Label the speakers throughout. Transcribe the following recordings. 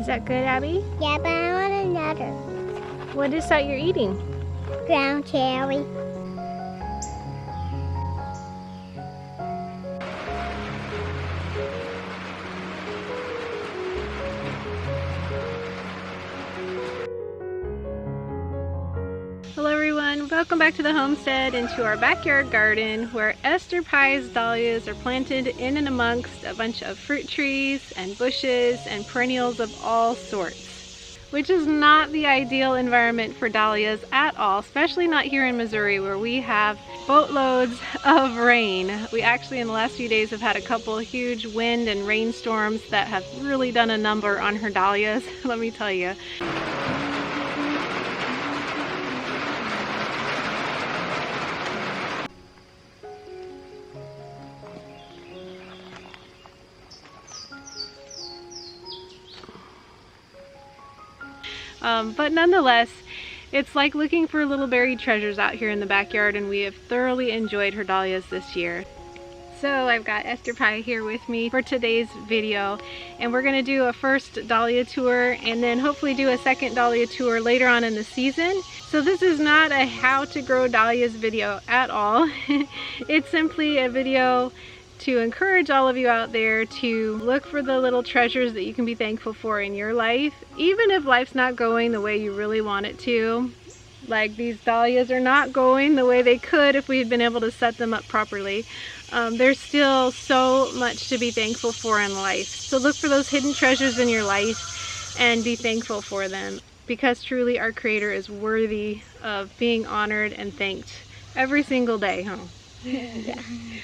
Speaker 1: Is that good, Abby?
Speaker 2: Yeah, but I want another.
Speaker 1: What is that you're eating?
Speaker 2: Ground cherry.
Speaker 1: Hello everyone, welcome back to the homestead and to our backyard garden where Esther Pye's dahlias are planted in and amongst a bunch of fruit trees and bushes and perennials of all sorts, which is not the ideal environment for dahlias at all, especially not here in Missouri where we have boatloads of rain. We actually in the last few days have had a couple huge wind and rainstorms that have really done a number on her dahlias, let me tell you. But nonetheless, it's like looking for little buried treasures out here in the backyard, and we have thoroughly enjoyed her dahlias this year. So I've got Esther Pye here with me for today's video, and we're going to do a first dahlia tour and then hopefully do a second dahlia tour later on in the season. So this is not a how to grow dahlias video at all. It's simply a video to encourage all of you out there to look for the little treasures that you can be thankful for in your life, even if life's not going the way you really want it to. Like these dahlias are not going the way they could if we had been able to set them up properly. There's still so much to be thankful for in life. So look for those hidden treasures in your life and be thankful for them, because truly our Creator is worthy of being honored and thanked every single day, huh?
Speaker 2: Yeah.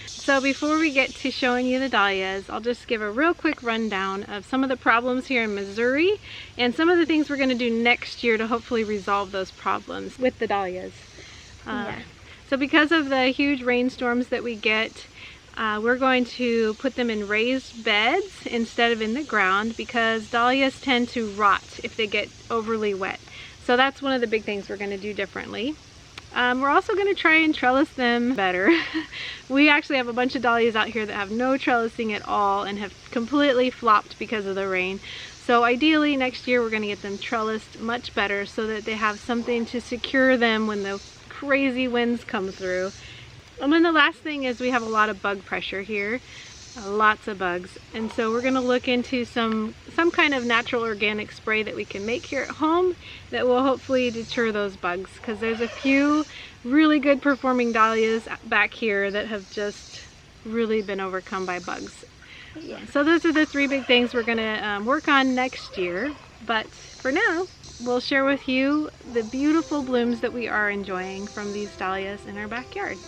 Speaker 1: So before we get to showing you the dahlias, I'll just give a real quick rundown of some of the problems here in Missouri and some of the things we're going to do next year to hopefully resolve those problems with the dahlias. So because of the huge rainstorms that we get, we're going to put them in raised beds instead of in the ground, because dahlias tend to rot if they get overly wet. So that's one of the big things we're going to do differently. We're also going to try and trellis them better. We actually have a bunch of dahlias out here that have no trellising at all and have completely flopped because of the rain. So ideally next year we're going to get them trellised much better so that they have something to secure them when the crazy winds come through. And then the last thing is we have a lot of bug pressure here. Lots of bugs, and so we're going to look into some kind of natural organic spray that we can make here at home that will hopefully deter those bugs, because there's a few really good performing dahlias back here that have just really been overcome by bugs. Yeah. So those are the three big things we're going to work on next year, but for now we'll share with you the beautiful blooms that we are enjoying from these dahlias in our backyard.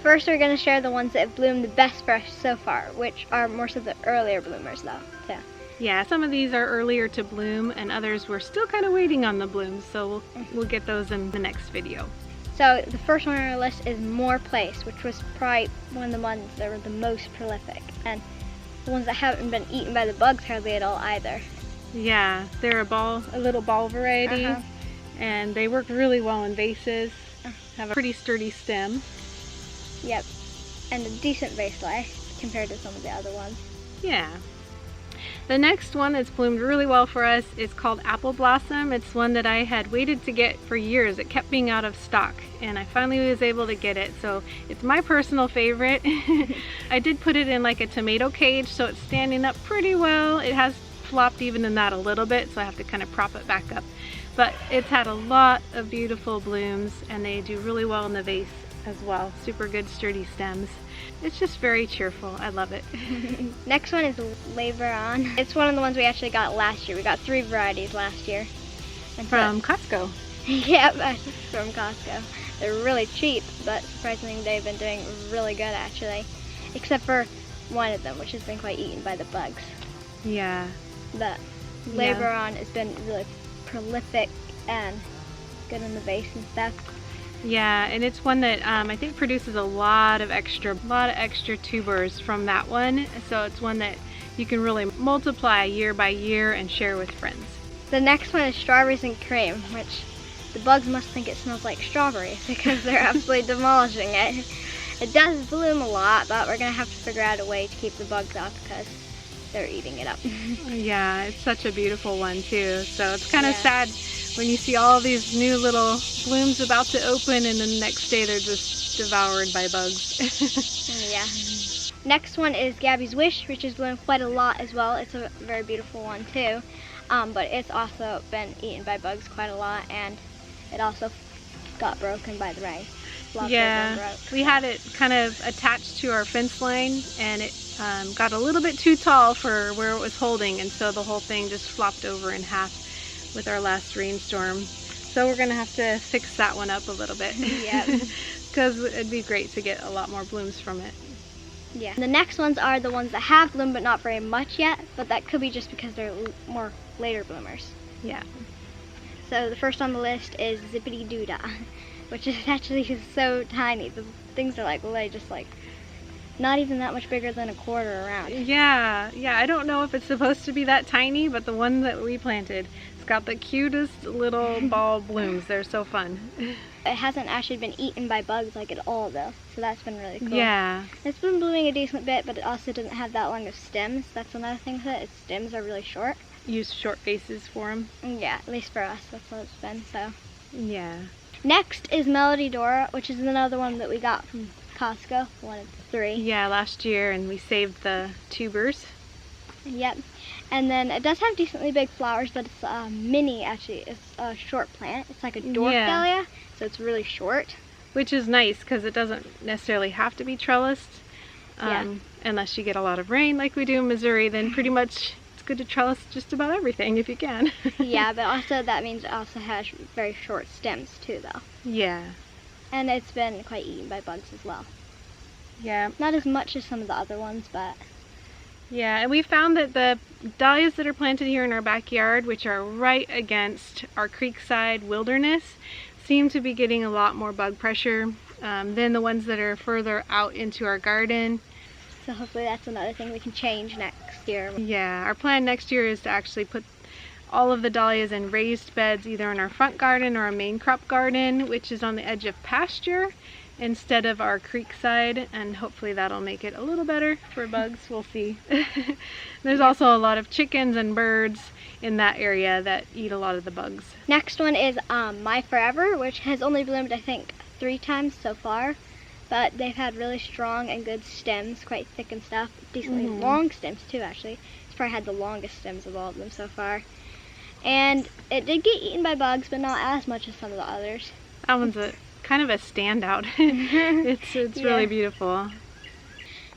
Speaker 2: First, we're going to share the ones that have bloomed the best for us so far, which are more so the earlier bloomers though. So.
Speaker 1: Yeah, some of these are earlier to bloom and others we're still kind of waiting on the blooms, so we'll get those in the next video.
Speaker 2: So the first one on our list is More Place, which was probably one of the ones that were the most prolific, and the ones that haven't been eaten by the bugs hardly at all either.
Speaker 1: Yeah, they're a little ball variety, and they work really well in vases, have a pretty sturdy stem.
Speaker 2: Yep, and a decent vase life compared to some of the other ones.
Speaker 1: Yeah. The next one that's bloomed really well for us is called Apple Blossom. It's one that I had waited to get for years. It kept being out of stock, and I finally was able to get it, so it's my personal favorite. I did put it in like a tomato cage, so it's standing up pretty well. It has flopped even in that a little bit, so I have to kind of prop it back up. But it's had a lot of beautiful blooms, and they do really well in the vase as well. Super good sturdy stems. It's just very cheerful. I love it.
Speaker 2: Next one is Labor On. It's one of the ones we actually got last year. We got 3 varieties last year. And
Speaker 1: from Costco.
Speaker 2: Yep, from Costco. They're really cheap, but surprisingly they've been doing really good actually. Except for one of them, which has been quite eaten by the bugs.
Speaker 1: Yeah.
Speaker 2: But Labor On has been really prolific and good in the vase and stuff.
Speaker 1: Yeah, and it's one that I think produces a lot of extra tubers from that one. So it's one that you can really multiply year by year and share with friends.
Speaker 2: The next one is Strawberries and Cream, which the bugs must think it smells like strawberries because they're absolutely demolishing it. It does bloom a lot, but we're going to have to figure out a way to keep the bugs off because they're eating it up.
Speaker 1: Yeah, it's such a beautiful one too. So it's kind of
Speaker 2: Yeah.
Speaker 1: sad when you see all these new little blooms about to open and then the next day they're just devoured by bugs.
Speaker 2: Yeah. Next one is Gabby's Wish, which is bloomed quite a lot as well. It's a very beautiful one too. But it's also been eaten by bugs quite a lot, and it also got broken by the rain.
Speaker 1: Yeah, we had it kind of attached to our fence line, and it got a little bit too tall for where it was holding, and so the whole thing just flopped over in half with our last rainstorm. So we're gonna have to fix that one up a little bit.
Speaker 2: Yeah.
Speaker 1: Because it'd be great to get a lot more blooms from it.
Speaker 2: Yeah. The next ones are the ones that have bloomed but not very much yet, but that could be just because they're more later bloomers.
Speaker 1: Yeah.
Speaker 2: So the first on the list is Zippity Doodah, which is actually just so tiny. The things are like really just like not even that much bigger than a quarter around.
Speaker 1: Yeah, I don't know if it's supposed to be that tiny, but the one that we planted, it's got the cutest little ball blooms. They're so fun.
Speaker 2: It hasn't actually been eaten by bugs like at all though, so that's been really cool.
Speaker 1: Yeah.
Speaker 2: It's been blooming a decent bit, but it also doesn't have that long of stems. That's another thing with it. Its stems are really short.
Speaker 1: Use short faces for them.
Speaker 2: Yeah, at least for us, that's what it's been, so.
Speaker 1: Yeah.
Speaker 2: Next is Melody Dora, which is another one that we got from Costco, one of the 3.
Speaker 1: Yeah, last year, and we saved the tubers.
Speaker 2: Yep. And then it does have decently big flowers, but it's mini, actually. It's a short plant. It's like a dwarf dahlia, so it's really short.
Speaker 1: Which is nice, because it doesn't necessarily have to be trellised. Unless you get a lot of rain like we do in Missouri, then pretty much it's good to trellis just about everything if you can.
Speaker 2: Yeah, but also that means it also has very short stems too, though.
Speaker 1: Yeah.
Speaker 2: And it's been quite eaten by bugs as well.
Speaker 1: Yeah.
Speaker 2: Not as much as some of the other ones, but...
Speaker 1: Yeah, and we found that the dahlias that are planted here in our backyard, which are right against our creekside wilderness, seem to be getting a lot more bug pressure than the ones that are further out into our garden.
Speaker 2: So hopefully that's another thing we can change next year.
Speaker 1: Yeah, our plan next year is to actually put all of the dahlias in raised beds, either in our front garden or a main crop garden, which is on the edge of pasture, instead of our creekside, and hopefully that'll make it a little better for bugs. We'll see. There's also a lot of chickens and birds in that area that eat a lot of the bugs.
Speaker 2: Next one is My Forever, which has only bloomed I think 3 times so far, but they've had really strong and good stems, quite thick and stuff, decently long stems too actually. It's probably had the longest stems of all of them so far. And it did get eaten by bugs, but not as much as some of the others.
Speaker 1: That one's kind of a standout. It's really beautiful.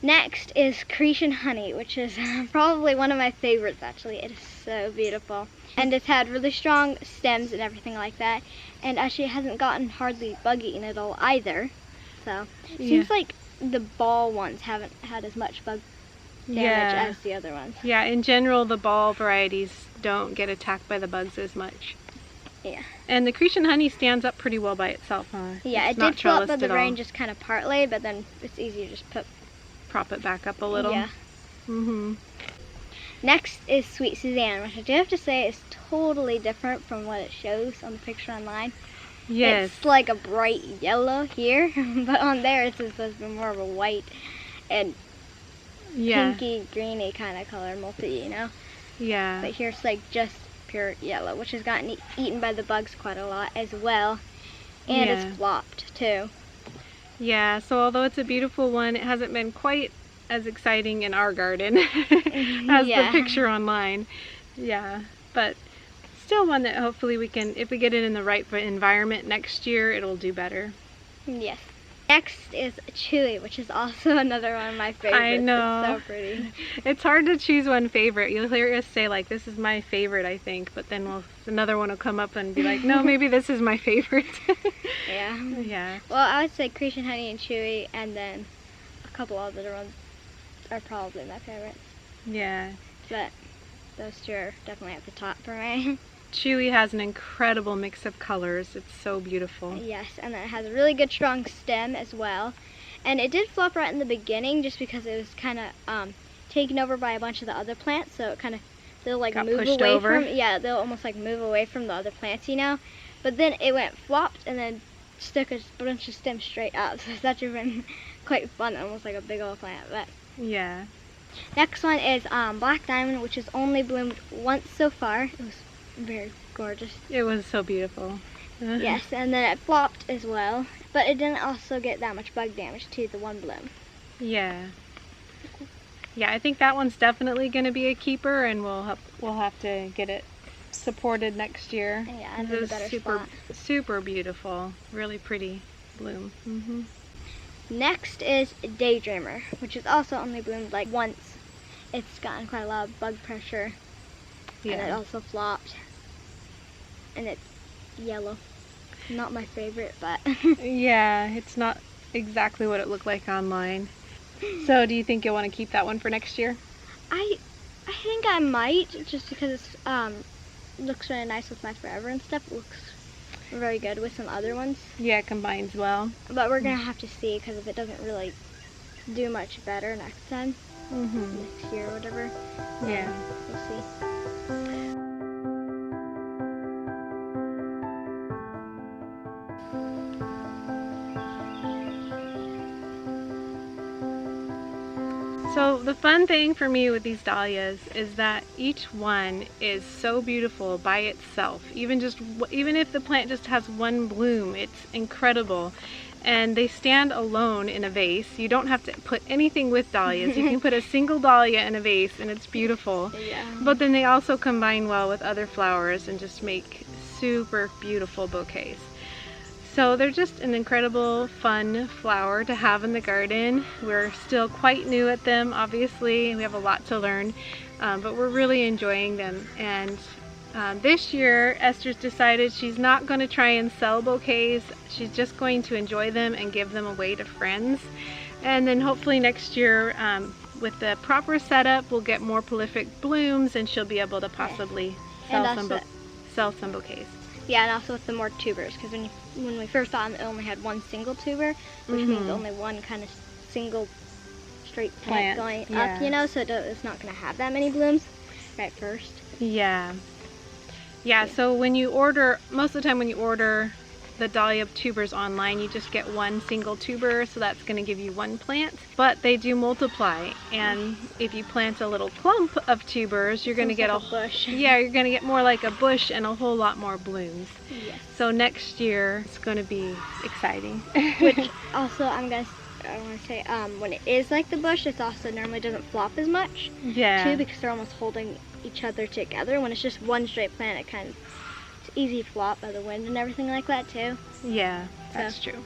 Speaker 2: Next is Creation Honey, which is probably one of my favorites actually. It is so beautiful. And it's had really strong stems and everything like that. And actually it hasn't gotten hardly bug eaten at all either. So it seems like the ball ones haven't had as much bug damage as the other ones.
Speaker 1: Yeah, in general the ball varieties don't get attacked by the bugs as much.
Speaker 2: Yeah.
Speaker 1: And the Creation Honey stands up pretty well by itself, huh?
Speaker 2: Yeah,
Speaker 1: it's
Speaker 2: it
Speaker 1: not
Speaker 2: did flop by
Speaker 1: trellised
Speaker 2: the
Speaker 1: at
Speaker 2: rain
Speaker 1: all.
Speaker 2: just kind of partly, but then it's easy to just
Speaker 1: prop it back up a little.
Speaker 2: Yeah.
Speaker 1: Mm-hmm.
Speaker 2: Next is Sweet Suzanne, which I do have to say is totally different from what it shows on the picture online.
Speaker 1: Yes.
Speaker 2: It's like a bright yellow here, but on there it's supposed to be more of a white and pinky, greeny kind of color, multi, you know?
Speaker 1: Yeah.
Speaker 2: But here it's like just pure yellow, which has gotten eaten by the bugs quite a lot as well. And it's flopped too.
Speaker 1: Yeah, so although it's a beautiful one, it hasn't been quite as exciting in our garden as the picture online. Yeah, but still one that hopefully we can, if we get it in the right environment next year, it'll do better.
Speaker 2: Yes. Next is Chewy, which is also another one of my favorites.
Speaker 1: I know.
Speaker 2: It's so pretty.
Speaker 1: It's hard to choose one favorite. You'll hear us say like, this is my favorite, I think, but then another one will come up and be like, no, maybe this is my favorite.
Speaker 2: Yeah.
Speaker 1: Yeah.
Speaker 2: Well, I would say Creation Honey and Chewy, and then a couple other ones are probably my favorites.
Speaker 1: Yeah.
Speaker 2: But those 2 are definitely at the top for me.
Speaker 1: Chewy has an incredible mix of colors. It's so beautiful.
Speaker 2: Yes, and then it has a really good strong stem as well. And it did flop right in the beginning just because it was kind of taken over by a bunch of the other plants, so it kind of, they'll like move away from, they'll almost like move away from the other plants, you know. But then it went flopped and then stuck a bunch of stems straight up, so it's actually been quite fun, almost like a big old plant. But
Speaker 1: yeah.
Speaker 2: Next one is Black Diamond, which has only bloomed once so far. It was very gorgeous.
Speaker 1: It was so beautiful.
Speaker 2: Yes, and then it flopped as well, but it didn't also get that much bug damage to the one bloom.
Speaker 1: Yeah. Yeah, I think that one's definitely going to be a keeper, and we'll have to get it supported next year.
Speaker 2: Yeah, and in a better spot.
Speaker 1: Super beautiful, really pretty bloom.
Speaker 2: Next is Daydreamer, which has also only bloomed like once. It's gotten quite a lot of bug pressure, and it also flopped. And it's yellow. Not my favorite, but
Speaker 1: yeah, it's not exactly what it looked like online. So do you think you'll want to keep that one for next year?
Speaker 2: I think I might, just because it's looks really nice with my Forever and stuff. It looks very good with some other ones.
Speaker 1: Yeah, it combines well.
Speaker 2: But we're gonna have to see, because if it doesn't really do much better next time, next year or whatever,
Speaker 1: yeah,
Speaker 2: we'll see.
Speaker 1: So the fun thing for me with these dahlias is that each one is so beautiful by itself. Even if the plant just has one bloom, it's incredible. And they stand alone in a vase. You don't have to put anything with dahlias. You can put a single dahlia in a vase and it's beautiful.
Speaker 2: Yeah.
Speaker 1: But then they also combine well with other flowers and just make super beautiful bouquets. So they're just an incredible, fun flower to have in the garden. We're still quite new at them, obviously. We have a lot to learn, but we're really enjoying them. And this year, Esther's decided she's not going to try and sell bouquets. She's just going to enjoy them and give them away to friends. And then hopefully next year, with the proper setup, we'll get more prolific blooms and she'll be able to possibly sell some bouquets.
Speaker 2: Yeah, and also with the more tubers, because when we first saw them, it only had one single tuber, which means only one kind of single straight plant going up, you know, so it's not going to have that many blooms right first.
Speaker 1: Yeah. Yeah, so when you order, most of the time when you order the dahlia tubers online, you just get one single tuber, so that's going to give you one plant, but they do multiply, and if you plant a little clump of tubers, you're going to get a
Speaker 2: bush.
Speaker 1: Yeah, you're going to get more like a bush and a whole lot more blooms.
Speaker 2: Yes.
Speaker 1: So next year it's going to be exciting.
Speaker 2: Which also I want to say, when it is like the bush, it also normally doesn't flop as much.
Speaker 1: Yeah.
Speaker 2: Too, because they're almost holding each other together. When it's just one straight plant, it's easy to flop by the wind and everything like that too.
Speaker 1: Yeah, that's true.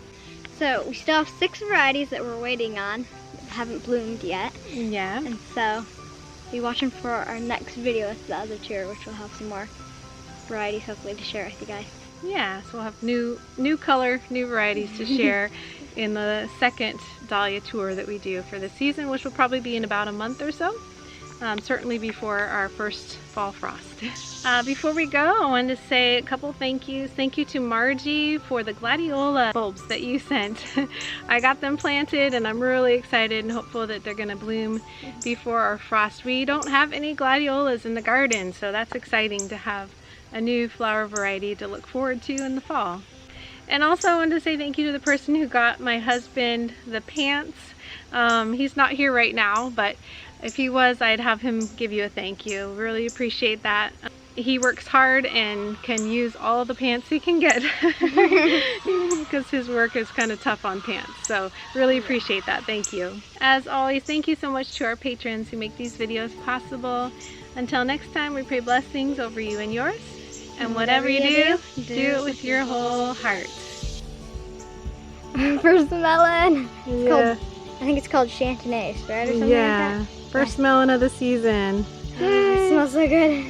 Speaker 2: So we still have 6 varieties that we're waiting on that haven't bloomed yet.
Speaker 1: Yeah.
Speaker 2: And so be watching for our next video with the other tour, which will have some more varieties hopefully to share with you guys.
Speaker 1: Yeah, so we'll have new color, new varieties to share in the second dahlia tour that we do for the season, which will probably be in about a month or so. Certainly before our first fall frost. Before we go, I wanted to say a couple thank yous. Thank you to Margie for the gladiola bulbs that you sent. I got them planted and I'm really excited and hopeful that they're going to bloom before our frost. We don't have any gladiolas in the garden, so that's exciting to have a new flower variety to look forward to in the fall. And also I wanted to say thank you to the person who got my husband the pants. He's not here right now, but if he was, I'd have him give you a thank you. Really appreciate that. He works hard and can use all the pants he can get because his work is kind of tough on pants. So really appreciate that. Thank you. As always, thank you so much to our patrons who make these videos possible. Until next time, we pray blessings over you and yours. And whatever you do it with your whole heart.
Speaker 2: First melon.
Speaker 1: Yeah.
Speaker 2: I think it's called Chantenay, right? Or something like that.
Speaker 1: First melon of the season.
Speaker 2: It smells so good.